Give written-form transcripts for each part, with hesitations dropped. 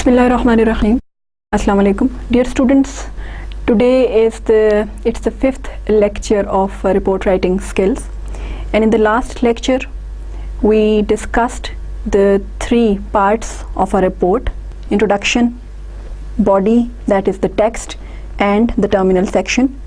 Bismillahirrahmanirrahim. Assalamu alaikum. Dear students, today it's the fifth lecture of report writing skills, and in the last lecture we discussed the three parts of a report: introduction, body, that is the text, and the terminal section.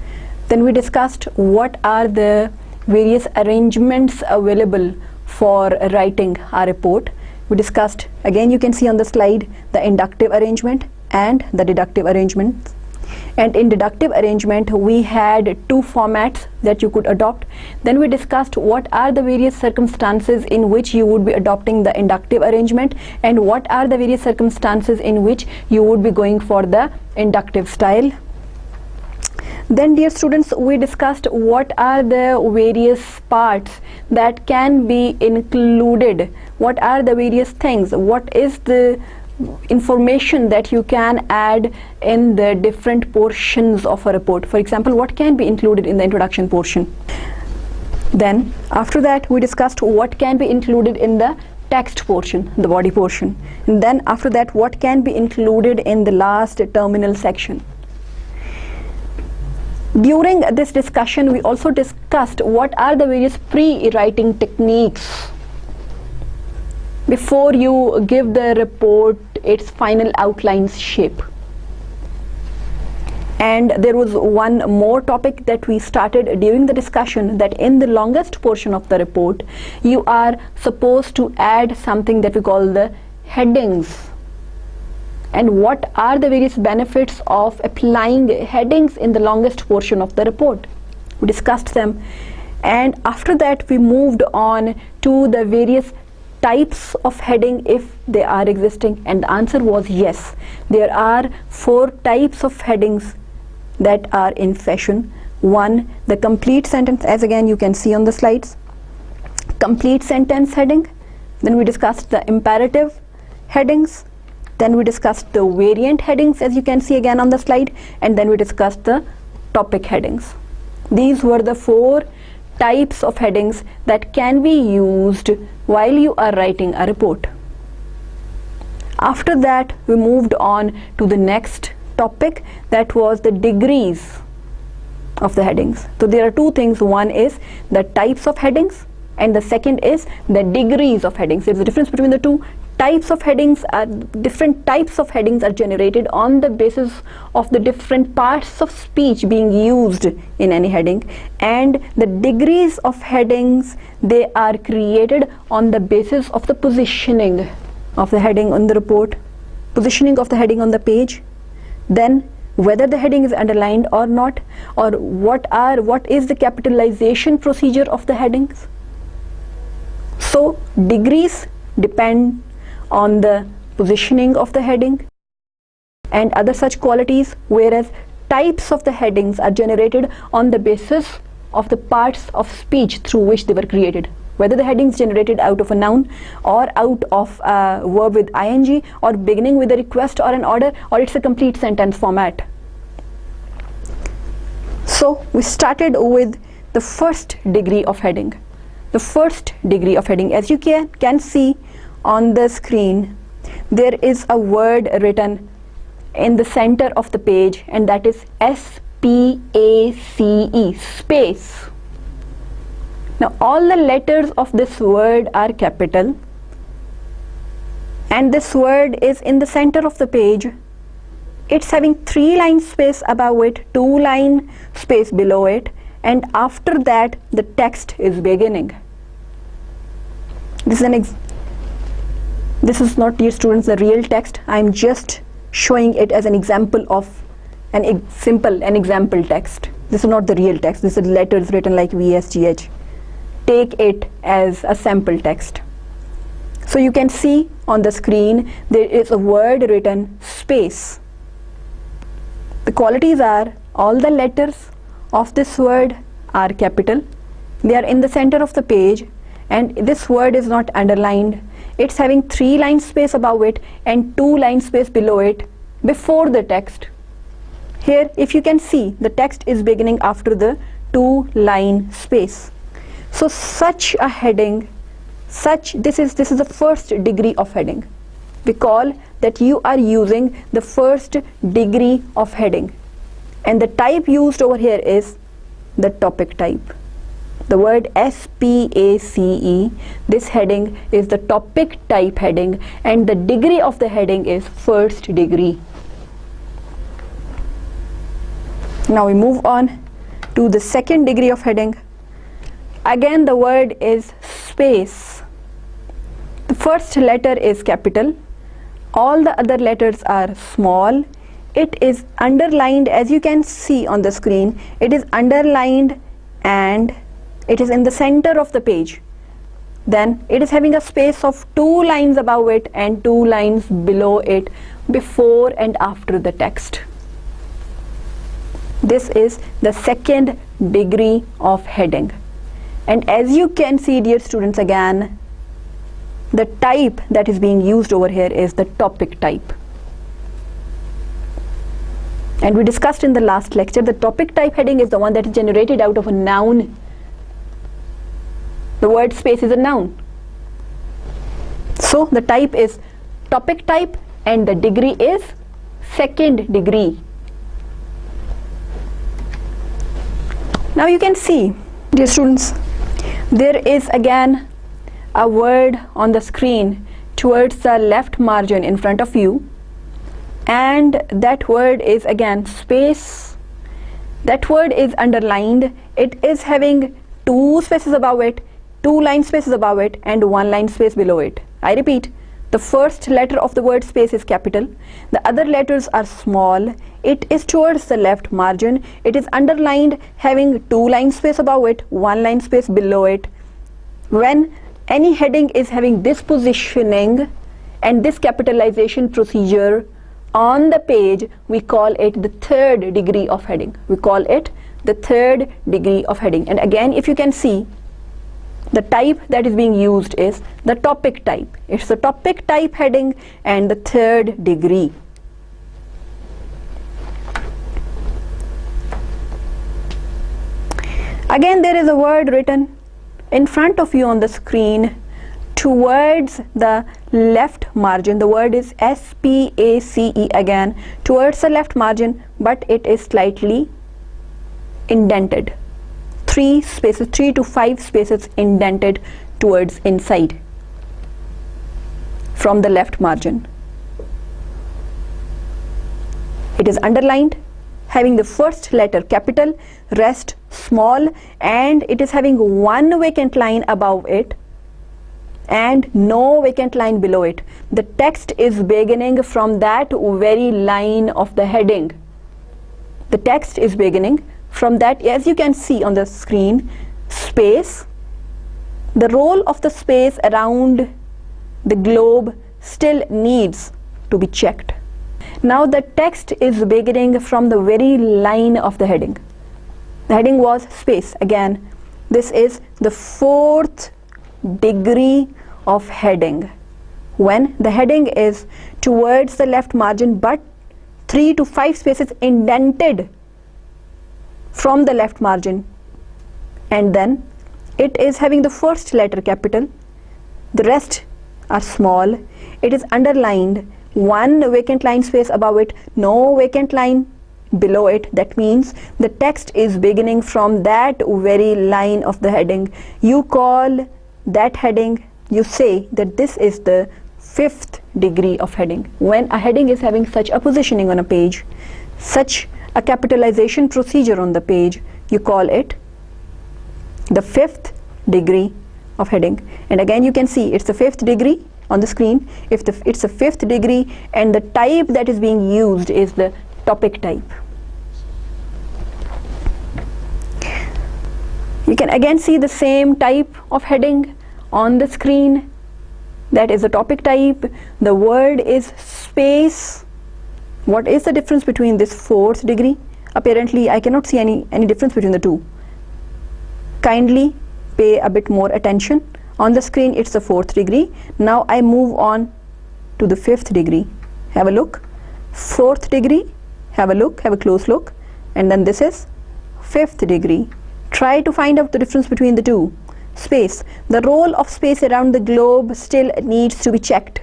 Then we discussed what are the various arrangements available for writing a report. We discussed, again you can see on the slide, the inductive arrangement and the deductive arrangement. And in deductive arrangement we had two formats that you could adopt. Then we discussed what are the various circumstances in which you would be adopting the inductive arrangement and what are the various circumstances in which you would be going for the inductive style. Then, dear students, we discussed what are the various parts that can be included, what are the various things, what is the information that you can add in the different portions of a report. For example, what can be included in the introduction portion. Then after that we discussed what can be included in the text portion, the body portion, and then after that what can be included in the last terminal section. During this discussion we also discussed what are the various pre-writing techniques before you give the report its final outlines shape. And there was one more topic that we started during the discussion, that in the longest portion of the report you are supposed to add something that we call the headings. And what are the various benefits of applying headings in the longest portion of the report. We discussed them, and after that we moved on to the various types of heading if they are existing, and the answer was yes. There are 4 types of headings that are in fashion. One, the complete sentence, as again you can see on the slides, complete sentence heading. Then we discussed the imperative headings. Then we discussed the variant headings, as you can see again on the slide, and then we discussed the topic headings. These were the 4 types of headings that can be used while you are writing a report. After that we moved on to the next topic, that was the degrees of the headings. So there are 2 things. One is the types of headings and the second is the degrees of headings. There is a difference between the two. Types of headings are different types of headings are generated on the basis of the different parts of speech being used in any heading, and the degrees of headings, they are created on the basis of the positioning of the heading on the report, positioning of the heading on the page, then whether the heading is underlined or not, or what is the capitalization procedure of the headings. So degrees depend on the positioning of the heading and other such qualities, whereas types of the headings are generated on the basis of the parts of speech through which they were created, whether the heading is generated out of a noun or out of a verb with ing, or beginning with a request or an order, or it's a complete sentence format. So we started with the first degree of heading. The first degree of heading, as you can see on the screen, there is a word written in the center of the page, and that is S-P-A-C-E, space. Now all the letters of this word are capital, and this word is in the center of the page. It's having 3 line space above it, 2 line space below it, and after that the text is beginning. This is not, dear students, the real text. I am just showing it as an example of an example text. This is not the real text. This is letters written like VSGH. Take it as a sample text. So you can see on the screen there is a word written space. The qualities are, all the letters of this word are capital. They are in the center of the page, and this word is not underlined. It's having 3 line space above it and 2 line space below it before the text. Here if you can see, the text is beginning after the 2 line space. So such a heading, this is the first degree of heading. We call that you are using the first degree of heading, and the type used over here is the topic type. The word SPACE, this heading is the topic type heading, and the degree of the heading is first degree. Now we move on to the second degree of heading. Again, the word is space. The first letter is capital, all the other letters are small. It is underlined, as you can see on the screen. It is underlined and it is in the center of the page. Then it is having a space of 2 lines above it and 2 lines below it, before and after the text. This is the second degree of heading. And as you can see, dear students, again, the type that is being used over here is the topic type. And we discussed in the last lecture, the topic type heading is the one that is generated out of a noun. The word space is a noun. So the type is topic type and the degree is second degree. Now you can see, dear students, there is again a word on the screen towards the left margin in front of you, and that word is again space. That word is underlined. It is having 2 spaces above it, 2 line spaces above it, and 1 line space below it. I repeat, the first letter of the word space is capital, the other letters are small. It is towards the left margin. It is underlined, having 2 line space above it, 1 line space below it. When any heading is having this positioning and this capitalization procedure on the page, we call it the third degree of heading. We call it the third degree of heading. And again, if you can see, the type that is being used is the topic type. It's the topic type heading and the third degree. Again, there is a word written in front of you on the screen towards the left margin. The word is SPACE again, towards the left margin, but it is slightly indented. 3 spaces, 3 to 5 spaces indented towards inside from the left margin. It is underlined, having the first letter capital, rest small, and it is having 1 vacant line above it and no vacant line below it. The text is beginning from that very line of the heading. The text is beginning from that, as you can see on the screen, space. The role of the space around the globe still needs to be checked. Now the text is beginning from the very line of the heading. The heading was space. Again, this is the 4th degree of heading. When the heading is towards the left margin but 3 to 5 spaces indented from the left margin, and then it is having the first letter capital, the rest are small. It is underlined, 1 vacant line space above it, no vacant line below it. That means the text is beginning from that very line of the heading. You call that heading, you say that this is the 5th degree of heading. When a heading is having such a positioning on a page, such a capitalization procedure on the page, you call it the 5th degree of heading. And again, you can see it's the 5th degree on the screen. If it's a 5th degree, and the type that is being used is the topic type. You can again see the same type of heading on the screen. That is the topic type. The word is space. What is the difference between this 4th degree? Apparently, I cannot see any difference between the two. Kindly pay a bit more attention. On the screen, it's the 4th degree. Now I move on to the 5th degree. Have a look. 4th degree, have a look, have a close look. And then this is 5th degree. Try to find out the difference between the two. Space. The role of space around the globe still needs to be checked.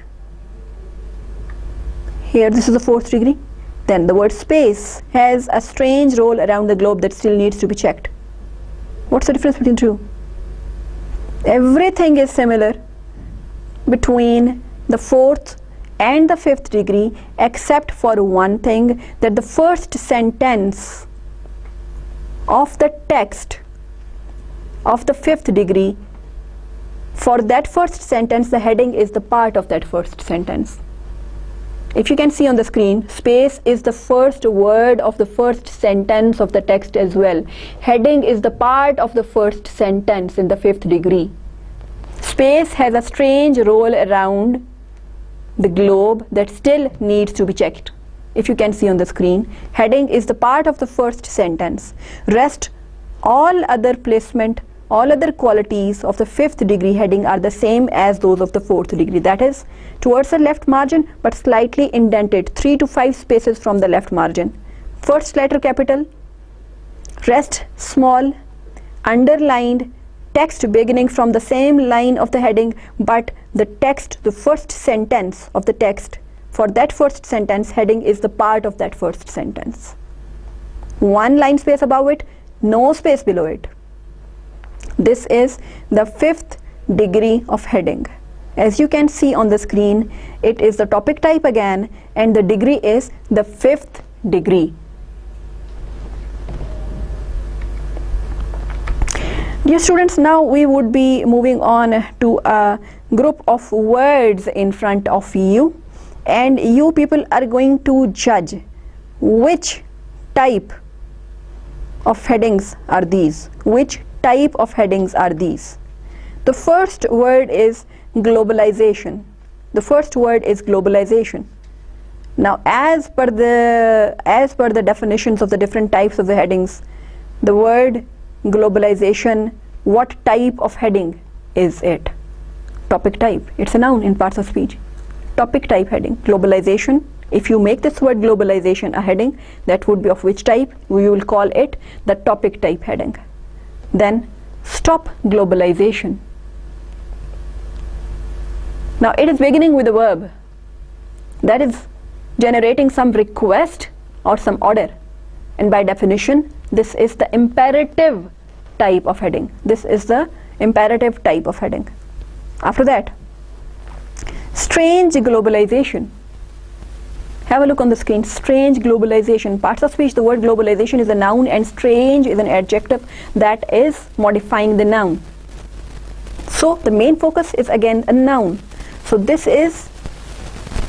Here this is the fourth degree. Then the word space has a strange roll around the globe that still needs to be checked. What's the difference between two? Everything is similar between the fourth and the fifth degree, except for one thing, that the first sentence of the text of the fifth degree, for that first sentence, the heading is the part of that first sentence. If you can see on the screen, space is the first word of the first sentence of the text as well. Heading is the part of the first sentence in the fifth degree. Space has a strange roll around the globe that still needs to be checked. If you can see on the screen, heading is the part of the first sentence. Rest, all other placement, all other qualities of the fifth degree heading are the same as those of the fourth degree. That is, towards the left margin but slightly indented 3 to 5 spaces from the left margin. First letter capital, rest small, underlined, text beginning from the same line of the heading, but the text, the first sentence of the text, for that first sentence, heading is the part of that first sentence. One line space above it, no space below it. This is the fifth degree of heading. As you can see on the screen, it is the topic type again, and the degree is the fifth degree. Dear students, now we would be moving on to a group of words in front of you, and you people are going to judge which type of headings are these. Which type of headings are these? The first word is globalization. The first word is globalization. Now, as per the definitions of the different types of the headings, the word globalization, what type of heading is it? Topic type. It's a noun in parts of speech. Topic type heading. Globalization. If you make this word globalization a heading, that would be of which type? We will call it the topic type heading. Then stop globalization. Now it is beginning with a verb that is generating some request or some order, and by definition this is the imperative type of heading. This is the imperative type of heading. After that, strange globalization. Have a look on the screen. Strange globalization. Parts of speech, the word globalization is a noun and strange is an adjective that is modifying the noun. So the main focus is again a noun. So this is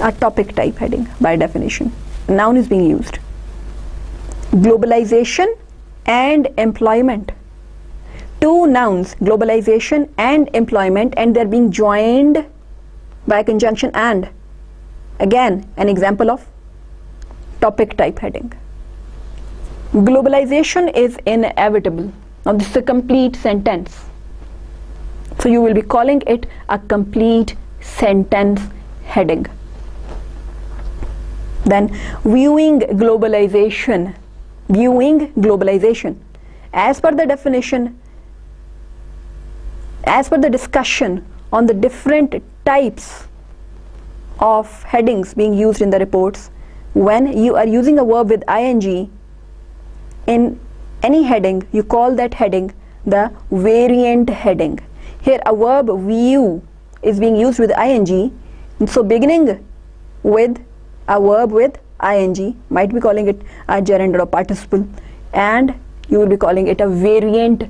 a topic type heading by definition. A noun is being used. Globalization and employment. Two nouns, globalization and employment, and they're being joined by conjunction and. Again, an example of topic type heading. Globalization is inevitable. Now this is a complete sentence. So you will be calling it a complete sentence heading. Then viewing globalization. Viewing globalization. As per the definition, as per the discussion on the different types of headings being used in the reports, when you are using a verb with ing in any heading, you call that heading the variant heading. Here a verb view is being used with ing, and so beginning with a verb with ing, might be calling it a gerund or participle, and you will be calling it a variant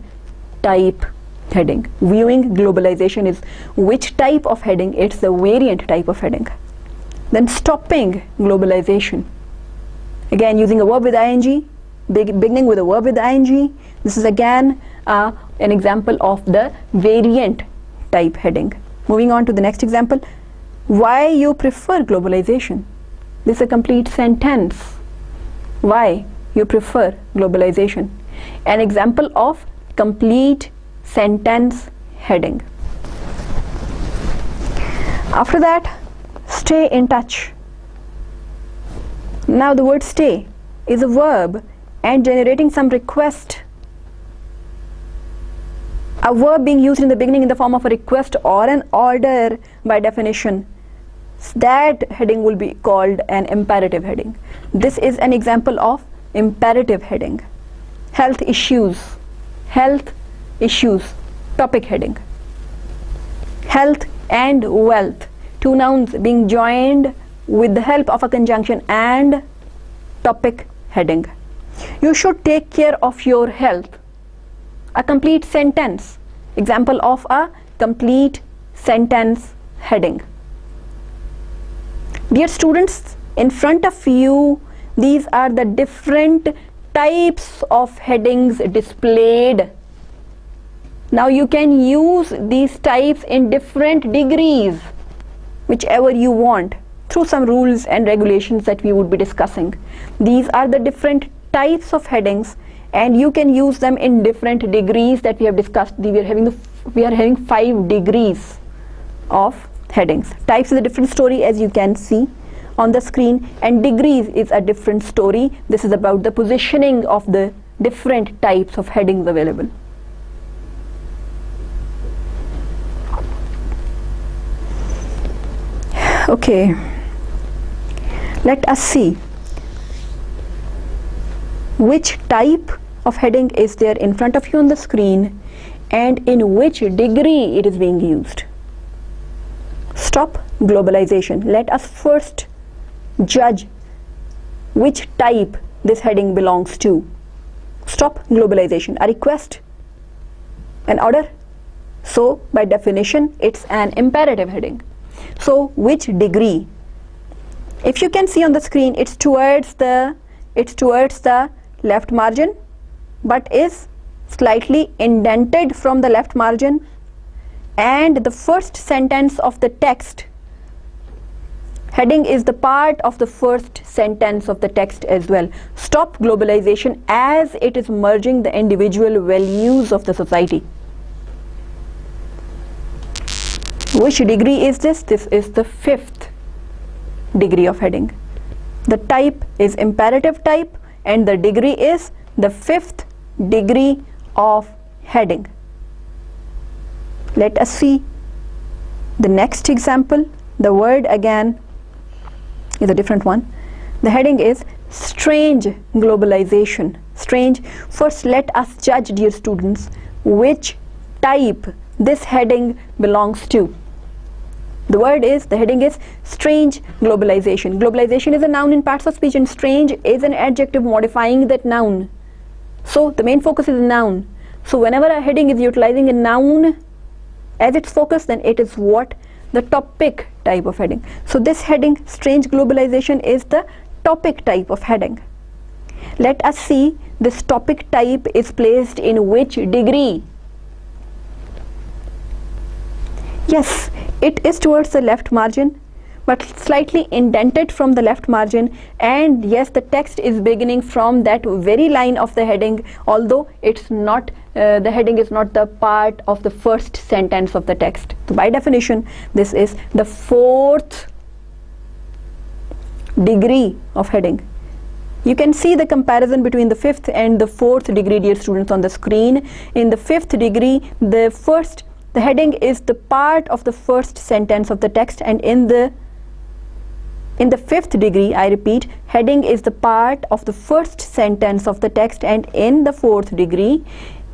type heading. Viewing globalization is which type of heading? It's the variant type of heading. Then stopping globalization. Again, using a verb with ing, beginning with a verb with ing. This is again an example of the variant type heading. Moving on to the next example. Why you prefer globalization? This is a complete sentence. Why you prefer globalization? An example of complete sentence heading. After that, stay in touch. Now the word stay is a verb and generating some request. A verb being used in the beginning in the form of a request or an order by definition that heading will be called an imperative heading. This is an example of imperative heading. Health issues, topic heading. Health and wealth, two nouns being joined with the help of a conjunction and topic heading. You should take care of your health. A complete sentence, example of a complete sentence heading. Dear students, in front of you, these are the different types of headings displayed. Now you can use these types in different degrees, whichever you want, through some rules and regulations that we would be discussing. These are the different types of headings, and you can use them in different degrees that we have discussed. We are having 5 degrees of headings. Types is a different story, as you can see on the screen, and degrees is a different story. This is about the positioning of the different types of headings available. Okay, let us see which type of heading is there in front of you on the screen and in which degree it is being used. Stop globalization. Let us first judge which type this heading belongs to. Stop globalization. A request, an order. So by definition, it's an imperative heading. So which degree? If you can see on the screen, it's towards the left margin, but is slightly indented from the left margin, and the first sentence of the text heading is the part of the first sentence of the text as well. Stop globalization, as it is merging the individual values of the society. Which degree is this? This is the 5th degree of heading. The type is imperative type and the degree is the 5th degree of heading. Let us see the next example. The word again is a different one. The heading is strange globalization. Strange. First, let us judge, dear students, which type this heading belongs to. The heading is strange globalization. Globalization is a noun in parts of speech and strange is an adjective modifying that noun. So the main focus is noun. So whenever a heading is utilizing a noun as its focus, then it is what? The topic type of heading. So this heading, strange globalization, is the topic type of heading. Let us see this topic type is placed in which degree. Yes, it is towards the left margin, but slightly indented from the left margin, and yes, the text is beginning from that very line of the heading, although it's not the heading is not the part of the first sentence of the text. So by definition, this is the 4th degree of heading. You can see the comparison between the 5th and the 4th degree, dear students, on the screen. In the 5th degree, the heading is the part of the first sentence of the text, and in the 5th degree, I repeat, heading is the part of the first sentence of the text, and in the 4th degree,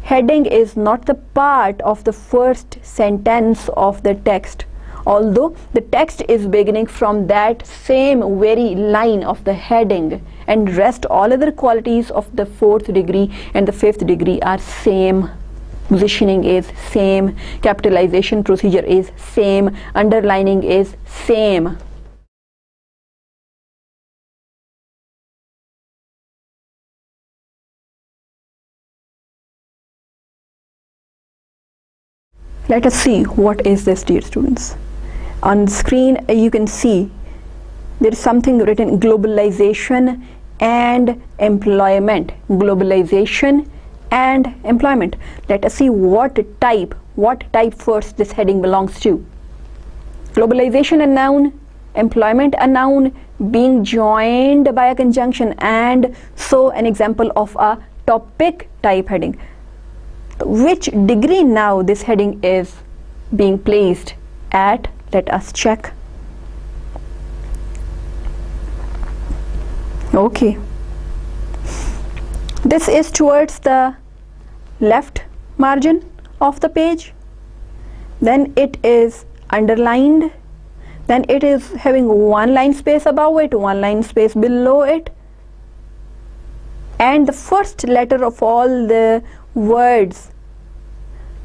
heading is not the part of the first sentence of the text, although the text is beginning from that same very line of the heading, and rest all other qualities of the 4th degree and the 5th degree are same. Positioning is same, capitalization procedure is same, underlining is same. Let us see what is this, dear students. On the screen you can see there is something written: globalization and employment. Globalization and employment. Let us see what type first this heading belongs to. Globalization a noun, employment a noun being joined by a conjunction, and so an example of a topic type heading. Which degree now this heading is being placed at? Let us check. Okay, this is towards the left margin of the page, then it is underlined, then it is having one line space above it, one line space below it, and the first letter of all the words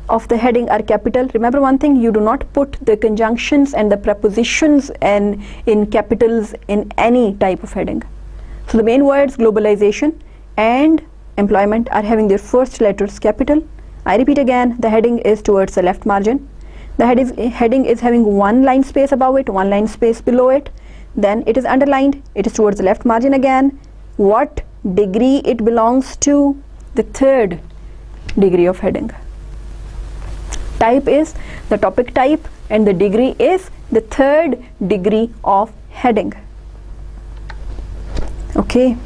of the heading are capital. Remember one thing, you do not put the conjunctions and the prepositions and in capitals in any type of heading. So the main words globalization and employment are having their first letters capital. I repeat again, the heading is towards the left margin. The heading is having one line space above it, one line space below it, then it is underlined, it is towards the left margin again. What degree it belongs to? The third degree of heading. Type is the topic type and the degree is the third degree of heading. Okay.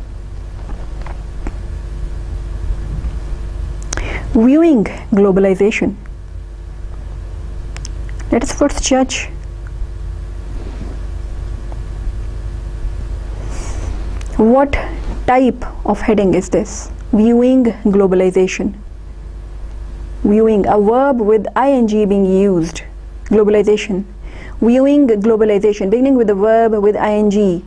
Viewing globalization. Let us first judge. What type of heading is this? Viewing globalization. Viewing, a verb with ing being used. Globalization. Viewing globalization, beginning with the verb with ing.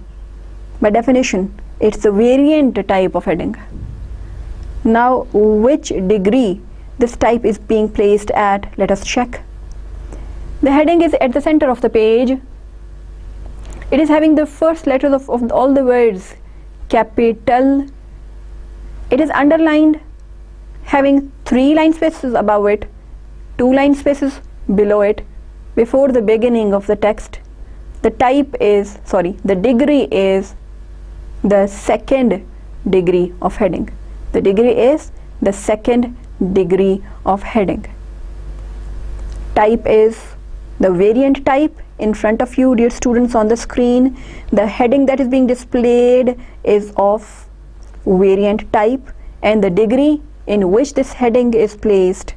By definition, it's a variant type of heading. Now, which degree this type is being placed at? Let us check. The heading is at the center of the page. It is having the first letters of all the words capital. It is underlined, having 3 line spaces above it, 2 line spaces below it, before the beginning of the text. The degree is the second degree of heading. The degree is the second degree of heading. Type is the variant type. In front of you, dear students, on the screen, the heading that is being displayed is of variant type, and the degree in which this heading is placed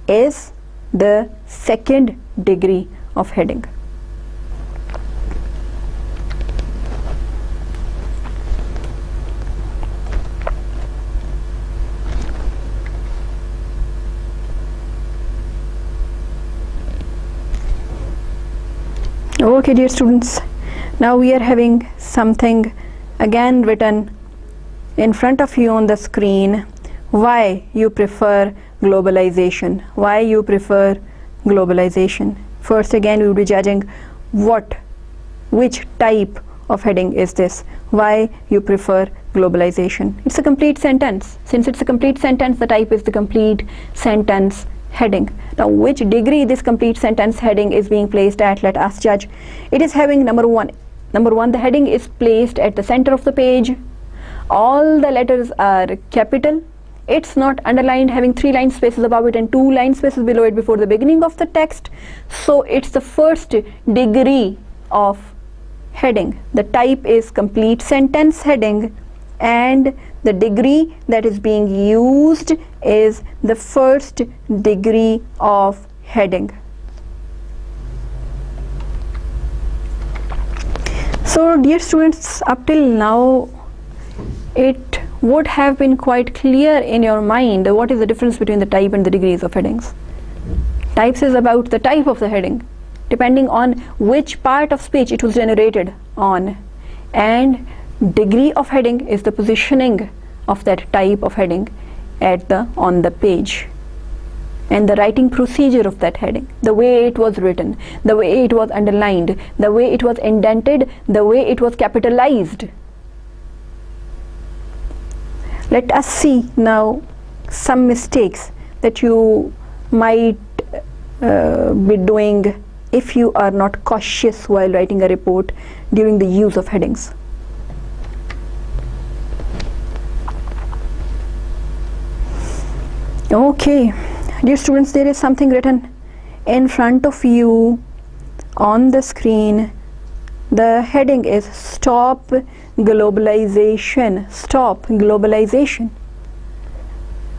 is the second degree of heading. Okay, dear students, now we are having something again written in front of you on the screen. Why you prefer globalization? Why you prefer globalization? First, again, we will be judging which type of heading is this? Why you prefer globalization? It's a complete sentence. Since it's a complete sentence, the type is the complete sentence heading. Now, which degree this complete sentence heading is being placed at? Let us judge. It is having number one, the heading is placed at the center of the page. All the letters are capital. It's not underlined, having 3 line spaces above it and 2 line spaces below it before the beginning of the text. So it's the first degree of heading. The type is complete sentence heading, and the degree that is being used is the first degree of heading. So, dear students, up till now it would have been quite clear in your mind what is the difference between the type and the degrees of headings. Types is about the type of the heading, depending on which part of speech it was generated on, and degree of heading is the positioning of that type of heading on the page, and the writing procedure of that heading, the way it was written, the way it was underlined, the way it was indented, the way it was capitalized. Let us see now some mistakes that you might be doing if you are not cautious while writing a report during the use of headings. Okay, dear students, there is something written in front of you on the screen. The heading is Stop Globalization. Stop Globalization.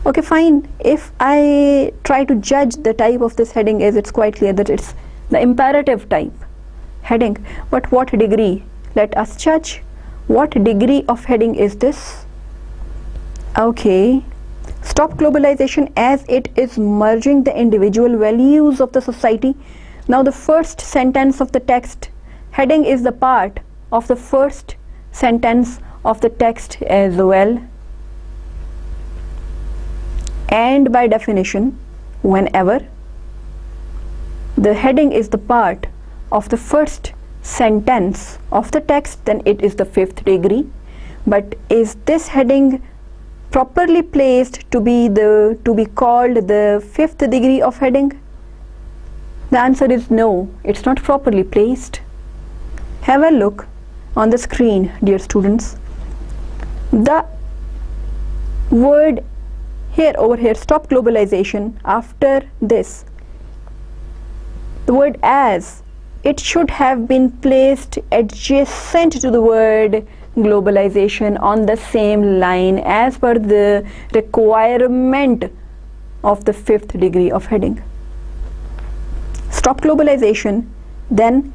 Okay, fine. If I try to judge the type of this heading, it's quite clear that it's the imperative type heading. But what degree? Let us judge. What degree of heading is this? Okay. Stop globalization as it is merging the individual values of the society. Now the first sentence of the text, heading is the part of the first sentence of the text as well. And by definition, whenever the heading is the part of the first sentence of the text, then it is the fifth degree. But is this heading properly placed to be called the fifth degree of heading? The answer is no, it's not properly placed. Have a look on the screen, dear students. The word over here, stop globalization, after this, the word as, it should have been placed adjacent to the word globalization on the same line as per the requirement of the fifth degree of heading. Stop globalization, then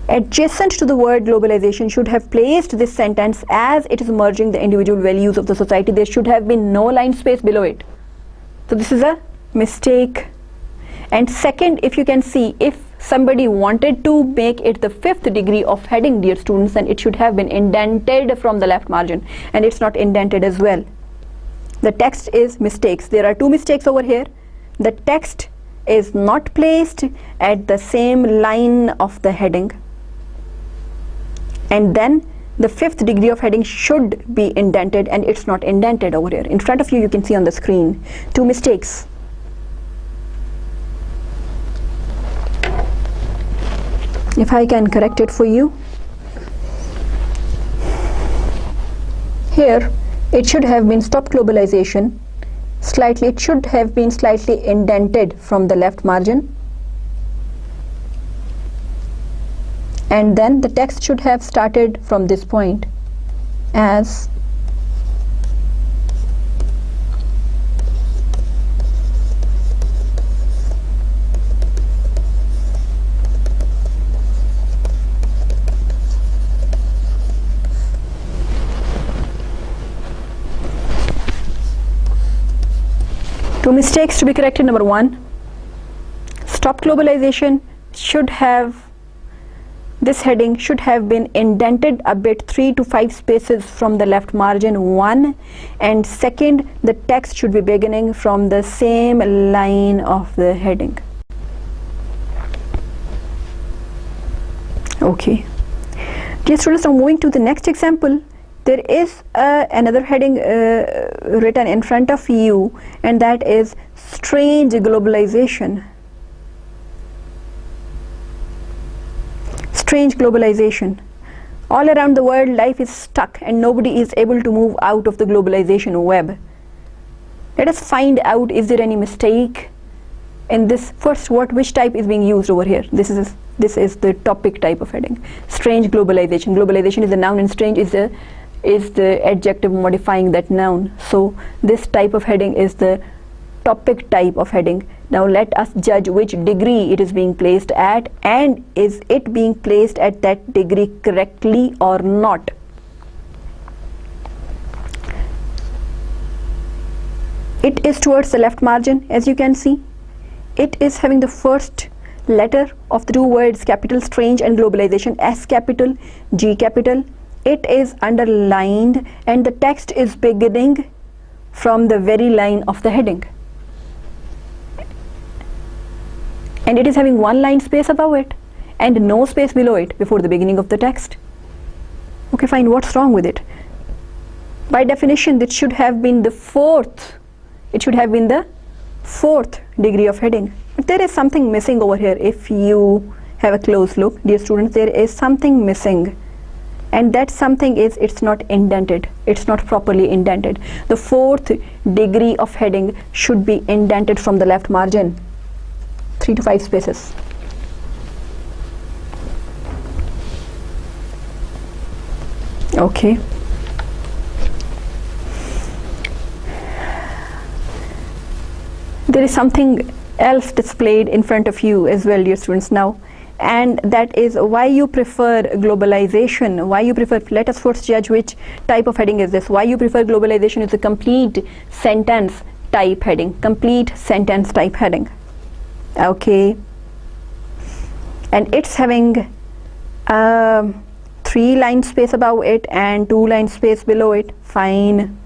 adjacent to the word globalization should have placed this sentence as it is merging the individual values of the society. There should have been no line space below it. So this is a mistake. And second, if you can see, if somebody wanted to make it the fifth degree of heading, dear students, then it should have been indented from the left margin, and it's not indented as well. The text is mistakes. There are two mistakes over here. The text is not placed at the same line of the heading, and then the fifth degree of heading should be indented, and it's not indented over here. In front of you, you can see on the screen two mistakes. If I can correct it for you, here it should have been stop globalization slightly, it should have been slightly indented from the left margin, and then the text should have started from this point as two mistakes to be corrected. Number one, stop globalization should have, this heading should have been indented a bit 3 to 5 spaces from the left margin, one, and second, the text should be beginning from the same line of the heading. Okay, dear students, now moving to the next example. There is another heading written in front of you, and that is strange globalization. Strange globalization. All around the world, life is stuck and nobody is able to move out of the globalization web. Let us find out, is there any mistake in this? First, which type is being used over here? This is the topic type of heading. Strange globalization. Globalization is the noun and strange is the adjective modifying that noun. So this type of heading is the topic type of heading. Now let us judge which degree it is being placed at, and is it being placed at that degree correctly or not. It is towards the left margin, as you can see. It is having the first letter of the two words, capital strange and globalization, S capital, G capital. It is underlined and the text is beginning from the very line of the heading, and it is having one line space above it and no space below it before the beginning of the text. Okay, fine, what's wrong with it? By definition, it should have been the fourth degree of heading, but there is something missing over here. If you have a close look, dear students, there is something missing, and that something is, it's not indented, it's not properly indented. The fourth degree of heading should be indented from the left margin, 3 to 5 spaces. Okay. There is something else displayed in front of you as well, dear students. Now, and that is why you prefer globalization. Why you prefer, let us first judge which type of heading is this. Why you prefer globalization is a complete sentence type heading. Complete sentence type heading. Okay. And it's having 3 line space above it and 2 line space below it. Fine.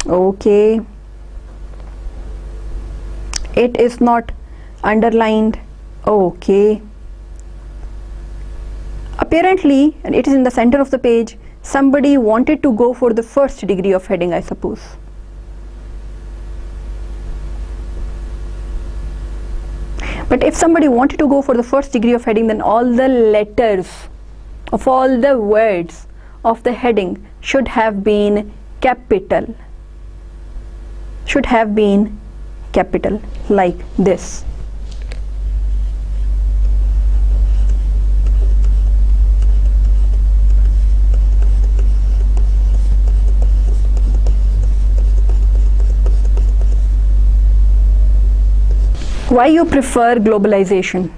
Okay. It is not underlined. Okay. Apparently, and it is in the center of the page, somebody wanted to go for the first degree of heading, I suppose. But if somebody wanted to go for the first degree of heading, then all the letters of all the words of the heading should have been capital. Should have been capital, like this. Why you prefer globalization?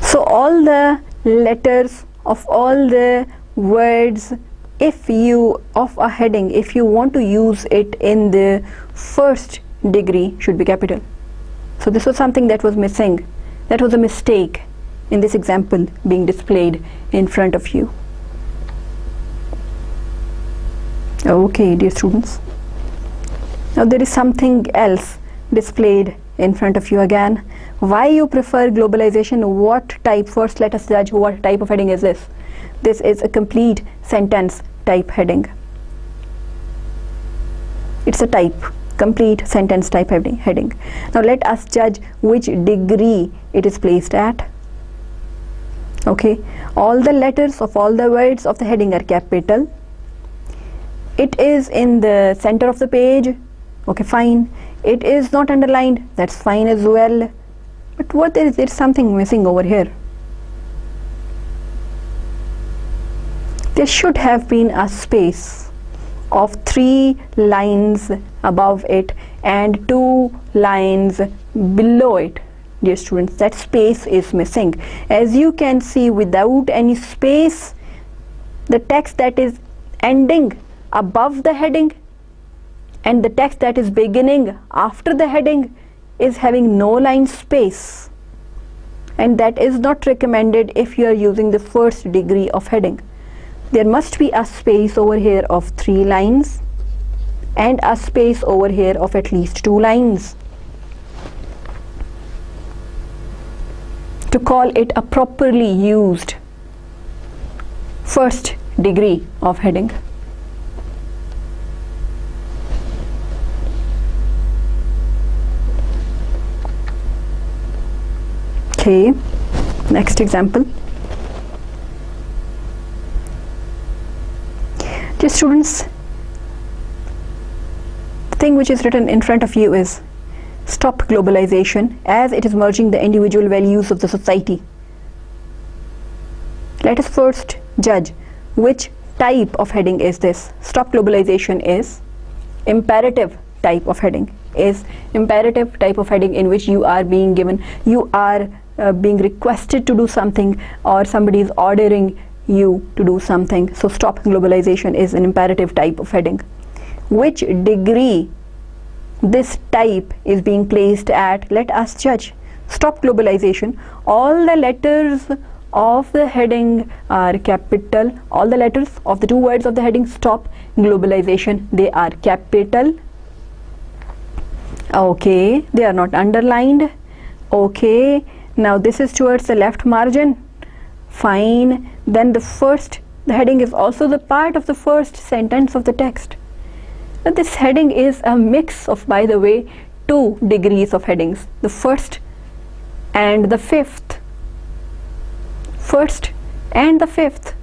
So all the letters of all the words, if you of a heading, if you want to use it in the first degree, should be capital. So this was something that was missing. That was a mistake in this example being displayed in front of you. Okay, dear students. Now there is something else displayed in front of you again. Why you prefer globalization? What type? First let us judge what type of heading is this. This is a complete sentence type heading. It's a type, complete sentence type heading. Now let us judge which degree it is placed at. Okay, all the letters of all the words of the heading are capital. It is in the center of the page. Okay, fine. It is not underlined. That's fine as well. But what there's something missing over here. There should have been a space of 3 lines above it and 2 lines below it. Dear students, that space is missing. As you can see, without any space, the text that is ending above the heading and the text that is beginning after the heading is having no line space, and that is not recommended if you are using the first degree of heading. There must be a space over here of 3 lines and a space over here of at least 2 lines to call it a properly used first degree of heading. Okay, next example. Dear students, the thing which is written in front of you is stop globalization as it is merging the individual values of the society. Let us first judge which type of heading is this. Stop globalization is imperative type of heading. Is imperative type of heading in which you are being given, you are being requested to do something, or somebody is ordering you to do something. So stop globalization is an imperative type of heading. Which degree this type is being placed at, let us judge. Stop globalization, all the letters of the heading are capital. All the letters of the 2 words of the heading stop globalization, they are capital. Okay, they are not underlined. Okay, now this is towards the left margin. Fine. Then the heading is also the part of the first sentence of the text. Now this heading is a mix of, by the way, 2 degrees of headings, the first and the fifth. First and the fifth.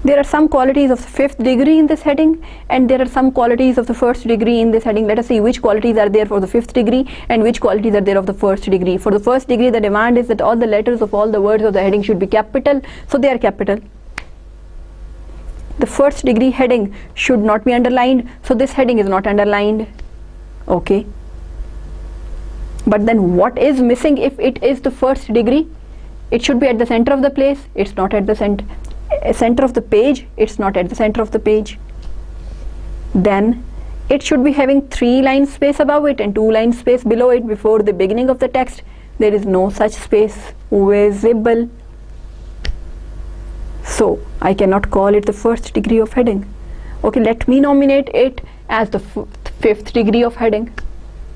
There are some qualities of the 5th degree in this heading, and there are some qualities of the 1st degree in this heading. Let us see which qualities are there for the 5th degree and which qualities are there of the 1st degree. For the 1st degree, the demand is that all the letters of all the words of the heading should be capital, so they are capital. The 1st degree heading should not be underlined, so this heading is not underlined. Okay, but then what is missing if it is the first degree? It should be at the center of the place. It's not at the center of the page. It's not at the center of the page. Then it should be having 3 line space above it and 2 line space below it before the beginning of the text. There is no such space visible, so I cannot call it the first degree of heading. Okay, let me nominate it as the 5th degree of heading.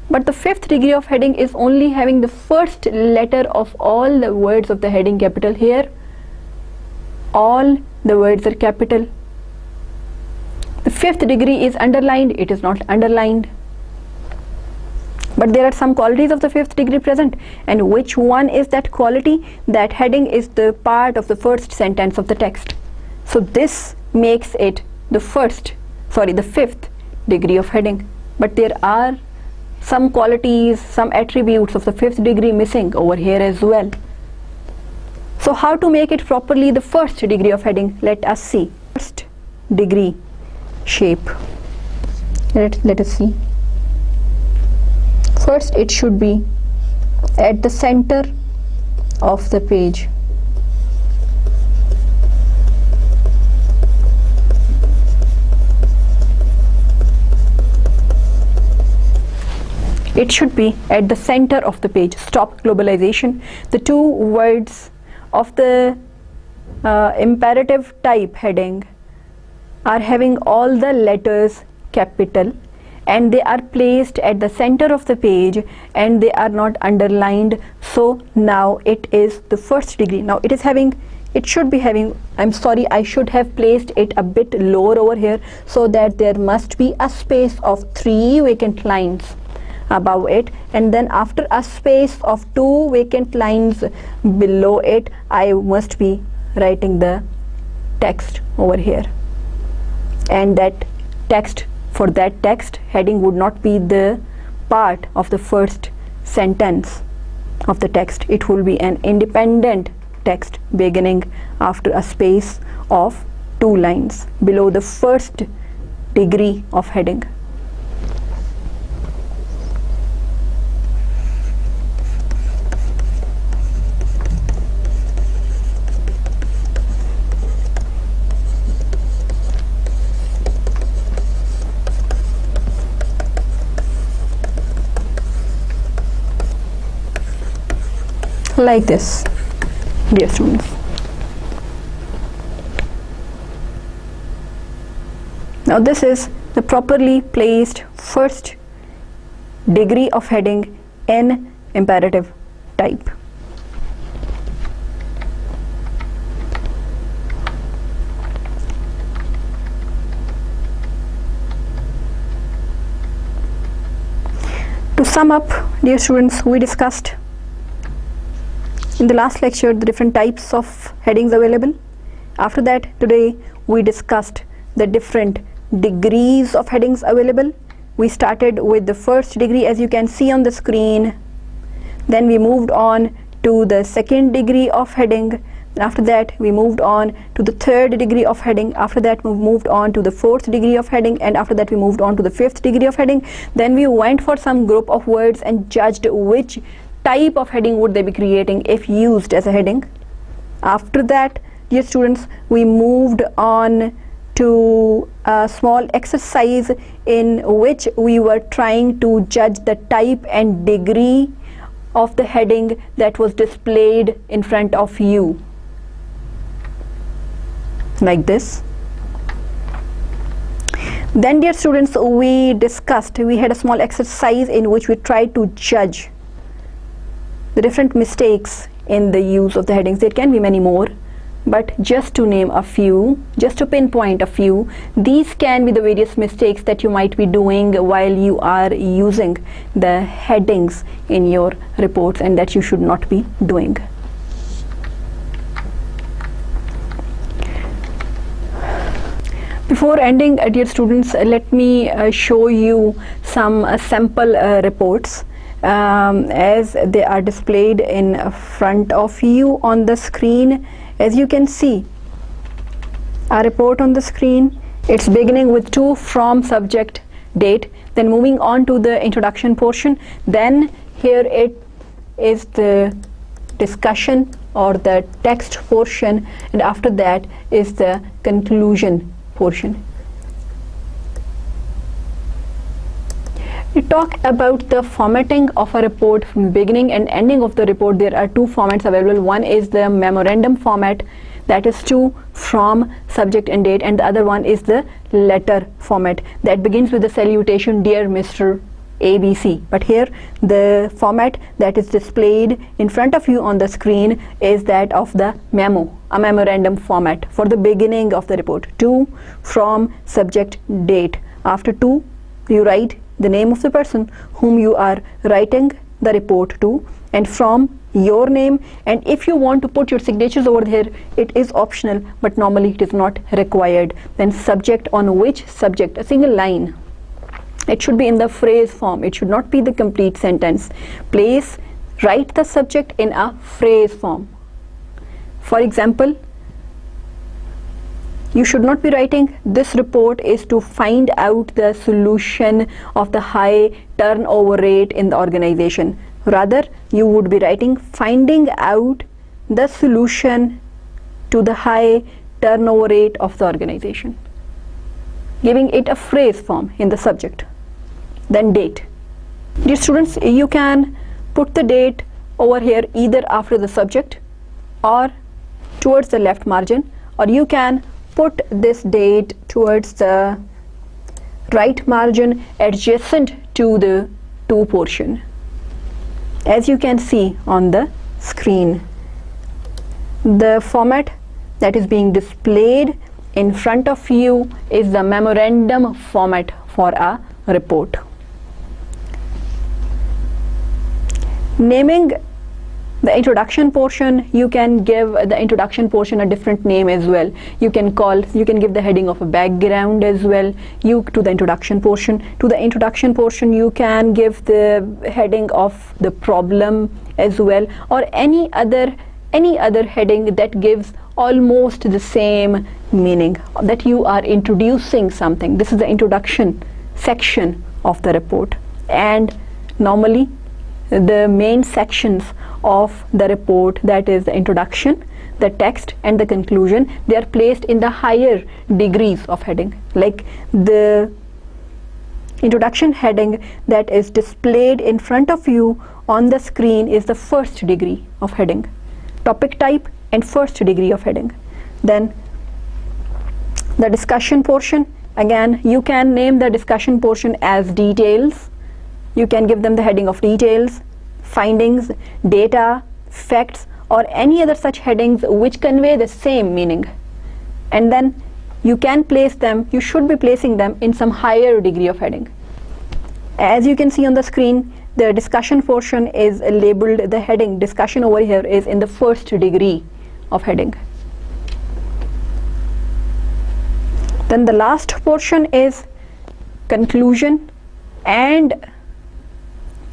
But the 5th degree of heading is only having the first letter of all the words of the heading capital. Here all the words are capital. The 5th degree is underlined, it is not underlined. But there are some qualities of the 5th degree present, and which one is that quality? That heading is the part of the first sentence of the text. So this makes it the 5th degree of heading. But there are some qualities, some attributes of the 5th degree missing over here as well. So how to make it properly the 1st degree of heading? Let us see. 1st degree shape. Let us see. First, it should be at the center of the page. It should be at the center of the page. Stop globalization. The 2 words of the imperative type heading are having all the letters capital, and they are placed at the center of the page, and they are not underlined. So now it is the 1st degree. Now it should be having, I'm sorry, I should have placed it a bit lower over here, so that there must be a space of 3 vacant lines above it, and then after a space of 2 vacant lines below it, I must be writing the text over here. And that text, for that text heading would not be the part of the first sentence of the text. It will be an independent text beginning after a space of 2 lines below the 1st degree of heading. Like this, dear students. Now this is the properly placed 1st degree of heading in imperative type. To sum up, dear students, we discussed in the last lecture the different types of headings available. After that, today we discussed the different degrees of headings available. We started with the 1st degree, as you can see on the screen. Then we moved on to the 2nd degree of heading. After that we moved on to the 3rd degree of heading. After that we moved on to the 4th degree of heading, and after that we moved on to the 5th degree of heading. Then we went for some group of words and judged which type of heading would they be creating if used as a heading. After that, dear students, we moved on to a small exercise in which we were trying to judge the type and degree of the heading that was displayed in front of you, like this. Then, dear students, we had a small exercise in which we tried to judge the different mistakes in the use of the headings. There can be many more, but just to name a few, just to pinpoint a few, these can be the various mistakes that you might be doing while you are using the headings in your reports, and that you should not be doing. Before ending, dear students, let me show you some sample reports as they are displayed in front of you on the screen. As you can see, a report on the screen. It's beginning with to, from, subject, date. Then moving on to the introduction portion, then here it is the discussion or the text portion, and after that is the conclusion portion. We talk about the formatting of a report from the beginning and ending of the report. There are two formats available. One is the memorandum format, that is to, from, subject and date, and the other one is the letter format that begins with the salutation, dear Mr. ABC. But here the format that is displayed in front of you on the screen is that of the memo, a memorandum format for the beginning of the report. To, from, subject, date. After to, you write the name of the person whom you are writing the report to, and from, your name, and if you want to put your signatures over here, it is optional, but normally it is not required. Then subject, on which subject, a single line. It should be in the phrase form, it should not be the complete sentence. Place, write the subject in a phrase form. For example, you should not be writing, this report is to find out the solution of the high turnover rate in the organization. Rather, you would be writing, finding out the solution to the high turnover rate of the organization, giving it a phrase form in the subject. Then date. Dear students, you can put the date over here either after the subject or towards the left margin, or you can put this date towards the right margin adjacent to the to portion. As you can see on the screen, the format that is being displayed in front of you is the memorandum format for a report. Naming the introduction portion, you can give the introduction portion a different name as well. You can give the heading of a background as well. To the introduction portion. To the introduction portion, you can give the heading of the problem as well, or any other heading that gives almost the same meaning, that you are introducing something. This is the introduction section of the report, and normally the main sections of the report, that is the introduction, the text and the conclusion, they are placed in the higher degrees of heading. Like the introduction heading that is displayed in front of you on the screen is the first degree of heading, topic type and first degree of heading. Then the discussion portion, again you can name the discussion portion as details. You can give them the heading of details, findings, data, facts, or any other such headings which convey the same meaning. And then you can place them, you should be placing them in some higher degree of heading. As you can see on the screen, the discussion portion is labeled, the heading discussion over here is in the first degree of heading. Then the last portion is conclusion, and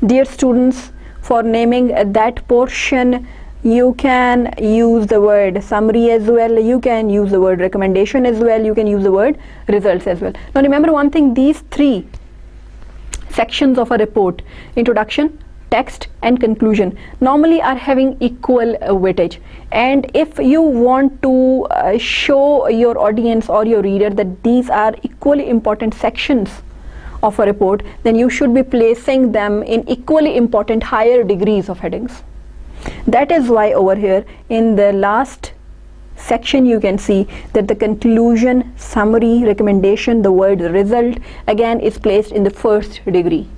dear students, for naming that portion, you can use the word summary as well, you can use the word recommendation as well, you can use the word results as well. Now remember one thing, these three sections of a report, introduction, text and conclusion, normally are having equal weightage. And if you want to show your audience or your reader that these are equally important sections of a report, then you should be placing them in equally important higher degrees of headings. That is why over here in the last section you can see that the conclusion, summary, recommendation, the word result again is placed in the first degree.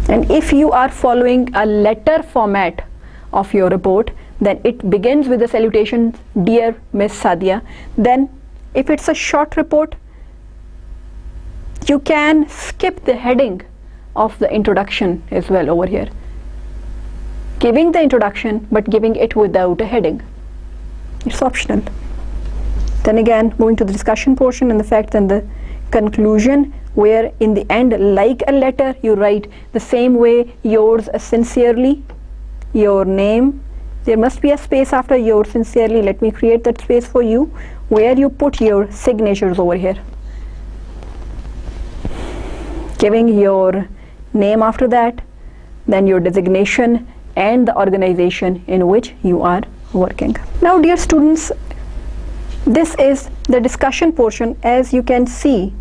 And if you are following a letter format of your report, then it begins with the salutation, dear Miss Sadia. Then if it's a short report, you can skip the heading of the introduction as well over here, giving the introduction but giving it without a heading. It's optional. Then again moving to the discussion portion and the fact and the conclusion, where in the end, like a letter, you write the same way, yours sincerely, your name. There must be a space after yours sincerely. Let me create that space for you, where you put your signatures over here. giving your name after that, then your designation and the organization in which you are working. Now dear students, this is the discussion portion. As you can see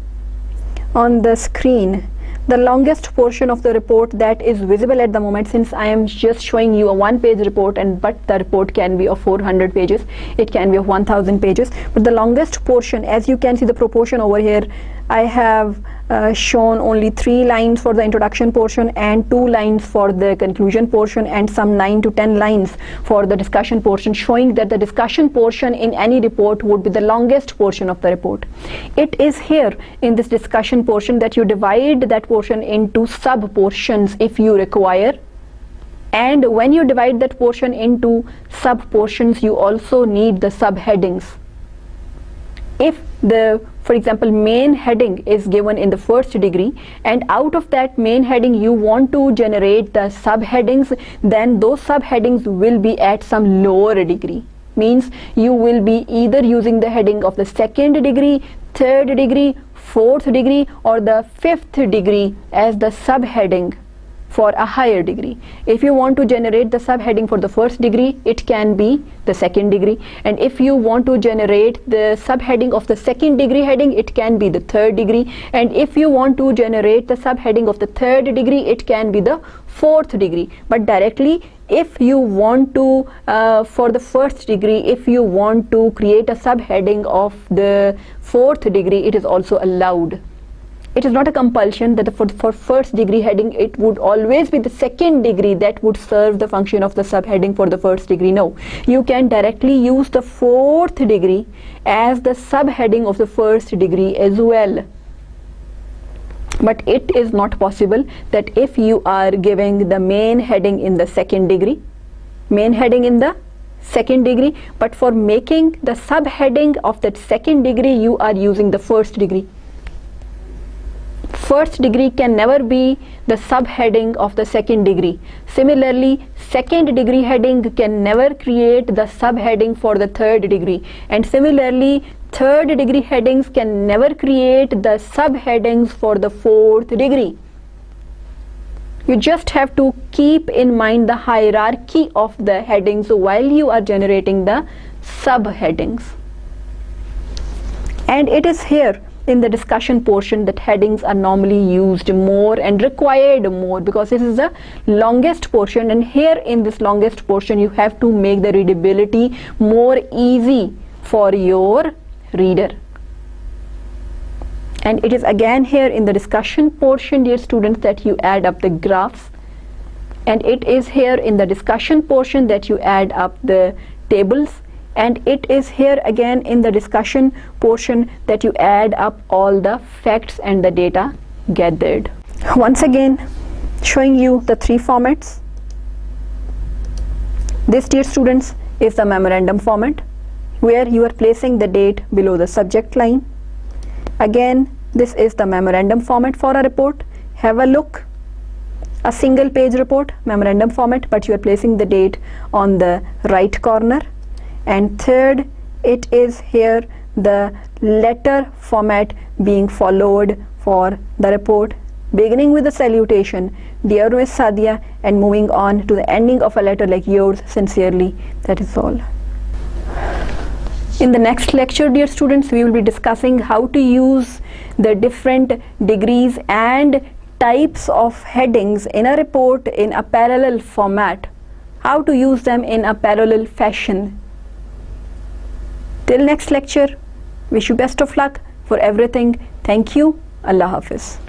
on the screen, the longest portion of the report that is visible at the moment, since I am just showing you a one-page report, but the report can be of 400 pages, it can be of 1000 pages, but the longest portion, as you can see the proportion over here, I have shown only 3 lines for the introduction portion and 2 lines for the conclusion portion and some 9 to 10 lines for the discussion portion, showing that the discussion portion in any report would be the longest portion of the report. It is here in this discussion portion that you divide that portion into sub portions if you require, and when you divide that portion into sub portions, you also need the subheadings. If the, for example, main heading is given in the first degree, and out of that main heading you want to generate the subheadings, then those subheadings will be at some lower degree. Means you will be either using the heading of the second degree, third degree, fourth degree, or the fifth degree as the subheading for a higher degree. If you want to generate the subheading for the first degree, it can be the second degree, and if you want to generate the subheading of the second degree heading, it can be the third degree, and if you want to generate the subheading of the third degree, it can be the fourth degree. But directly, if you want to for the first degree, if you want to create a subheading of the fourth degree, it is also allowed. It is not a compulsion that for first degree heading it would always be the second degree that would serve the function of the subheading for the first degree. No, you can directly use the fourth degree as the subheading of the first degree as well. But it is not possible that if you are giving the main heading in the second degree, but for making the subheading of that second degree you are using the first degree. First degree can never be the subheading of the second degree. Similarly, second degree heading can never create the subheading for the third degree, and similarly third degree headings can never create the subheadings for the fourth degree. You just have to keep in mind the hierarchy of the headings while you are generating the subheadings. And it is here in the discussion portion that headings are normally used more and required more, because this is the longest portion, and here in this longest portion you have to make the readability more easy for your reader. And it is again here in the discussion portion, dear students, that you add up the graphs, and it is here in the discussion portion that you add up the tables, and it is here again in the discussion portion that you add up all the facts and the data gathered. Once again, showing you the 3 formats. This, dear students, is the memorandum format, where you are placing the date below the subject line. Again, this is the memorandum format for a report. Have a look. A single page report, memorandum format, but you are placing the date on the right corner. And third, it is here the letter format being followed for the report, beginning with the salutation, "Dear Miss Sadia," and moving on to the ending of a letter like "Yours sincerely." That is all. In the next lecture, dear students, we will be discussing how to use the different degrees and types of headings in a report in a parallel format, how to use them in a parallel fashion. Till next lecture, wish you best of luck for everything. Thank you. Allah Hafiz.